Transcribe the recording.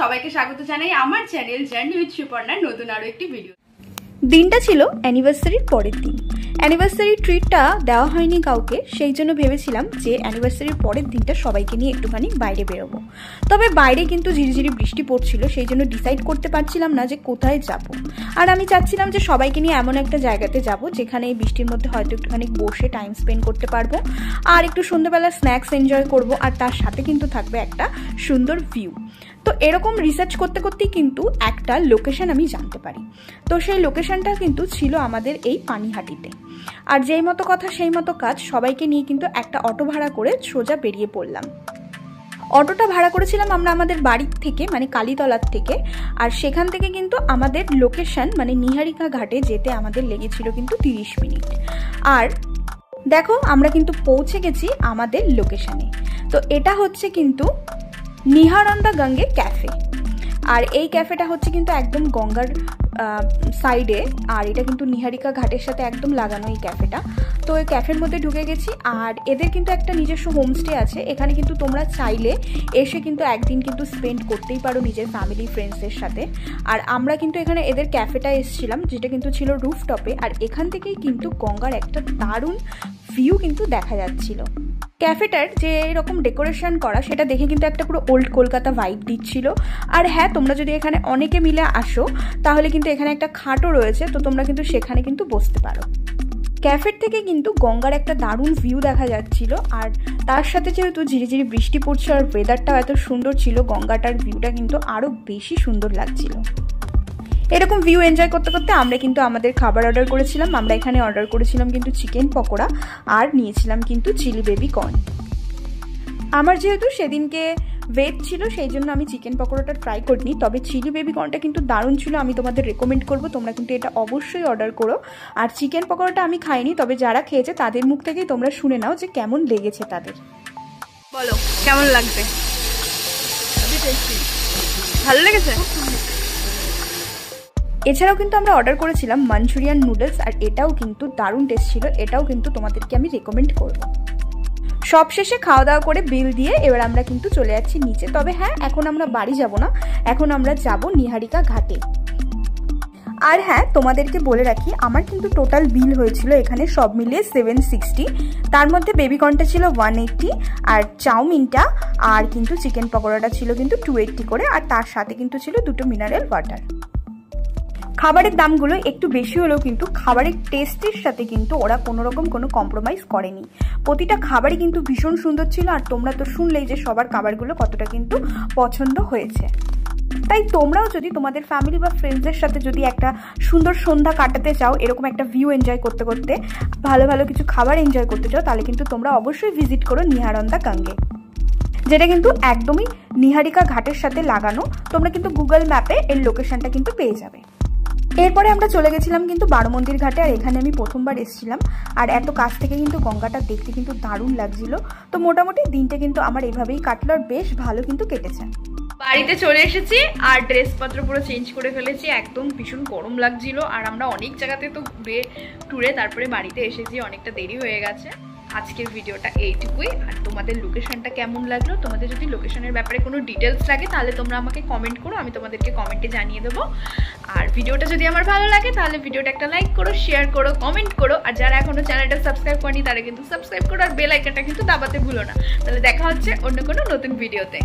সবাইকে স্বাগত জানাই আমার চ্যানেল জার্নি উইথ সুপর্ণার নতুন আরো একটি ভিডিও। দিনটা ছিল অ্যানিভার্সারির পরের দিন। অ্যানিভার্সারি ট্রিটটা দেওয়া হয়নি কাউকে, সেই জন্য ভেবেছিলাম যে অ্যানিভার্সারির পরের দিনটা সবাইকে নিয়ে একটুখানি বাইরে বেরোবো। তবে বাইরে কিন্তু ঝিরিঝিরি বৃষ্টি পড়ছিল, সেই জন্য ডিসাইড করতে পারছিলাম না যে কোথায় যাব। আর আমি চাচ্ছিলাম যে সবাইকে নিয়ে এমন একটা জায়গাতে যাব যেখানে এই বৃষ্টির মধ্যে হয়তো একটুখানি বসে টাইম স্পেন্ড করতে পারবো, আর একটু সন্ধ্যাবেলা স্ন্যাক্স এনজয় করব, আর তার সাথে কিন্তু থাকবে একটা সুন্দর ভিউ। তো এরকম রিসার্চ করতে করতেই কিন্তু একটা লোকেশন আমি জানতে পারি। তো সেই লোকেশনটা কিন্তু ছিল আমাদের এই পানিহাটিতে। আর যেই মতো কথা সেই মতো কাজ, সবাইকে নিয়ে কিন্তু একটা অটো ভাড়া করে সোজা বেরিয়ে পড়লাম। অটোটা ভাড়া করেছিলাম আমরা আমাদের বাড়ির থেকে, মানে কালীতলার থেকে। আর সেখান থেকে কিন্তু আমাদের লোকেশন মানে নিহারিকা ঘাটে যেতে আমাদের লেগেছিল কিন্তু 30 মিনিট। আর দেখো আমরা কিন্তু পৌঁছে গেছি আমাদের লোকেশনে। তো এটা হচ্ছে কিন্তু নিহারন্দা গঙ্গে ক্যাফে। আর এই ক্যাফেটা হচ্ছে কিন্তু একদম গঙ্গার সাইডে, আর এটা কিন্তু নিহারিকা ঘাটের সাথে একদম লাগানো এই ক্যাফেটা। তো এই ক্যাফের মধ্যে ঢুকে গেছি, আর এদের কিন্তু একটা নিজস্ব হোমস্টে আছে। এখানে কিন্তু তোমরা চাইলে এসে কিন্তু একদিন কিন্তু স্পেন্ড করতেই পারো নিজের ফ্যামিলি ফ্রেন্ডসদের সাথে। আর আমরা কিন্তু এখানে এদের ক্যাফেটা এসেছিলাম, যেটা কিন্তু ছিল রুফটপে, আর এখান থেকেই কিন্তু গঙ্গার একটা দারুণ ভিউ কিন্তু দেখা যাচ্ছিল। ক্যাফেটার যে এরকম ডেকোরেশন করা, সেটা দেখে কিন্তু একটা পুরো ওল্ড কলকাতা ভাইব দিচ্ছিল। আর হ্যাঁ, তোমরা যদি এখানে অনেকে মিলে আসো তাহলে কিন্তু এখানে একটা খাটও রয়েছে, তো তোমরা কিন্তু সেখানে কিন্তু বসতে পারো। ক্যাফের থেকে কিন্তু গঙ্গার একটা দারুণ ভিউ দেখা যাচ্ছিল, আর তার সাথে যেহেতু ঝিরিঝিরি বৃষ্টি পড়ছে আর ওয়েদারটাও এত সুন্দর ছিল, গঙ্গাটার ভিউটা কিন্তু আরও বেশি সুন্দর লাগছিল। এরকম ভিউ এনজয় করতে করতে আমরা কিন্তু আমাদের খাবার অর্ডার করেছিলাম। আমরা এখানে অর্ডার করেছিলাম কিন্তু চিকেন পকোড়া, আর নিয়েছিলাম কিন্তু চিলি বেবি কর্ন। আমার যেহেতু সেদিনকে ভেজ ছিল, সেই জন্য আমি চিকেন পকোড়াটা ট্রাই করিনি, তবে চিলি বেবি কর্নটা কিন্তু দারুণ ছিল। আমি তোমাদের রেকমেন্ড করবো তোমরা কিন্তু এটা অবশ্যই অর্ডার করো। আর চিকেন পকোড়াটা আমি খাইনি, তবে যারা খেয়েছে তাদের মুখ থেকেই তোমরা শুনে নাও যে কেমন লেগেছে তাদের। বলো কেমন লাগছে? ভালো লেগেছে? এছাড়াও কিন্তু আমরা অর্ডার করেছিলাম মাঞ্চুরিয়ান নুডলস, আর এটাও কিন্তু দারুণ টেস্ট ছিল। এটাও কিন্তু তোমাদেরকে আমি রেকমেন্ড করব। সব শেষে খাওয়া দাওয়া করে বিল দিয়ে এবার আমরা কিন্তু চলে যাচ্ছি নিচে। তবে হ্যাঁ, এখন আমরা বাড়ি যাব না, এখন আমরা যাব নিহারিকা ঘাটে। আর হ্যাঁ, তোমাদেরকে বলে রাখি আমার কিন্তু টোটাল বিল হয়েছিল এখানে সব মিলিয়ে 760। তার মধ্যে বেবিকর্নটা ছিল 180, আর চাউমিনটা আর কিন্তু চিকেন পকোড়াটা ছিল কিন্তু 280 করে, আর তার সাথে কিন্তু ছিল 2 মিনারেল ওয়াটার। খাবারের দামগুলো একটু বেশি হলেও কিন্তু খাবারের টেস্টের সাথে কিন্তু ওরা কোনোরকম কোনো কম্প্রোমাইজ করেনি। প্রতিটা খাবারই কিন্তু ভীষণ সুন্দর ছিল, আর তোমরা তো শুনলেই যে সবার খাবারগুলো কতটা কিন্তু পছন্দ হয়েছে। তাই তোমরাও যদি তোমাদের ফ্যামিলি বা ফ্রেন্ডসদের সাথে যদি একটা সুন্দর সন্ধ্যা কাটাতে চাও, এরকম একটা ভিউ এনজয় করতে করতে ভালো ভালো কিছু খাবার এনজয় করতে চাও, তাহলে কিন্তু তোমরা অবশ্যই ভিজিট করো নিহারন্দা গঙ্গে, যেটা কিন্তু একদমই নিহারিকা ঘাটের সাথে লাগানো। তোমরা কিন্তু গুগল ম্যাপে এর লোকেশনটা কিন্তু পেয়ে যাবে। এরপরে আমরা চলে গেছিলাম কিন্তু বারোমন্দির ঘাটে, আর এখানে আমি প্রথমবার এসেছিলাম, আর এত কাছ থেকে কিন্তু গঙ্গাটা দেখতে কিন্তু দারুণ লাগছিল। তো মোটামুটি দিনটা কিন্তু আমার এইভাবেই কাটলো, আর বেশ ভালো কিন্তু কেটেছে। বাড়িতে চলে এসেছি আর ড্রেসপত্র পুরো চেঞ্জ করে ফেলেছি, একদম ভীষণ গরম লাগছিল। আর আমরা অনেক জায়গাতে তো ঘুরে টুরে তারপরে বাড়িতে এসেছি, অনেকটা দেরি হয়ে গেছে। আজকের ভিডিওটা এইটুকুই। আর তোমাদের লোকেশনটা কেমন লাগলো, তোমাদের যদি লোকেশনের ব্যাপারে কোনো ডিটেলস লাগে তাহলে তোমরা আমাকে কমেন্ট করো, আমি তোমাদেরকে কমেন্টে জানিয়ে দেবো। আর ভিডিওটা যদি আমার ভালো লাগে তাহলে ভিডিওটা একটা লাইক করো, শেয়ার করো, কমেন্ট করো। আর যারা এখনো চ্যানেলটা সাবস্ক্রাইব করেনি তারা কিন্তু সাবস্ক্রাইব করো, আর বেল আইকনটা কিন্তু দাবাতে ভুলো না। তাহলে দেখা হচ্ছে অন্য কোনো নতুন ভিডিওতে।